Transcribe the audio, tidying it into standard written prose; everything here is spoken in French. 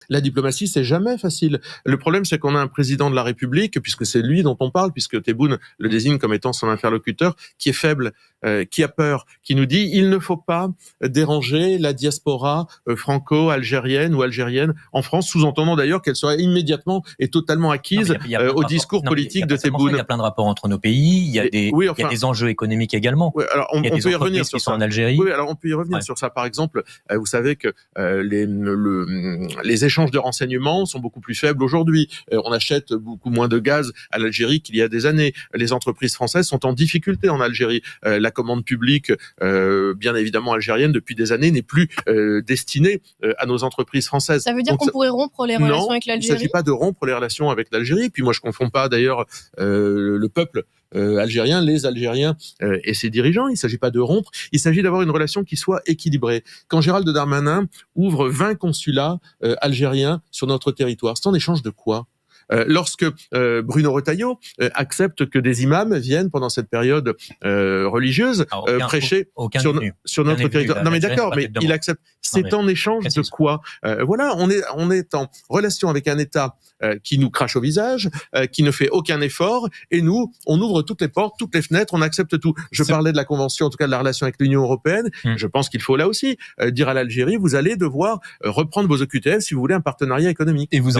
La diplomatie, c'est jamais facile. Le problème, c'est qu'on a un président de la République, puisque c'est lui dont on parle, puisque Tebboune le désigne comme étant son interlocuteur, qui est faible, qui a peur, qui nous dit il ne faut pas déranger la diaspora franco-algérienne ou algérienne en France, sous-entendant d'ailleurs qu'elle serait immédiatement et totalement acquise au discours politique de Tebboune. Il y a plein de rapports entre nos pays, il y a des enjeux économiques également. Oui, alors on peut y revenir sur ça. En Algérie. Oui, alors on peut y revenir sur ça. Par exemple, vous savez que les échanges de renseignements sont beaucoup plus faibles aujourd'hui. On achète beaucoup moins de gaz à l'Algérie qu'il y a des années. Les entreprises françaises sont en difficulté en Algérie. La commande publique, bien évidemment algérienne, depuis des années, n'est plus destinée à nos entreprises françaises. Ça veut dire qu'on pourrait rompre les relations avec l'Algérie ? Non, il ne s'agit pas de rompre les relations avec l'Algérie. Puis moi, je ne confonds pas d'ailleurs le peuple algérien, les Algériens et ses dirigeants. Il ne s'agit pas de rompre, il s'agit d'avoir une relation qui soit équilibrée. Quand Gérald Darmanin ouvre 20 consulats algériens sur notre territoire, c'est en échange de quoi ? Lorsque Bruno Retailleau accepte que des imams viennent pendant cette période religieuse prêcher sur notre territoire. Non mais d'accord, mais il accepte. C'est en échange de quoi ? Voilà, on est en relation avec un État qui nous crache au visage, qui ne fait aucun effort, et nous, on ouvre toutes les portes, toutes les fenêtres, on accepte tout. Je parlais de la convention, en tout cas de la relation avec l'Union européenne. Je pense qu'il faut là aussi dire à l'Algérie, vous allez devoir reprendre vos OQTF si vous voulez un partenariat économique. Et vous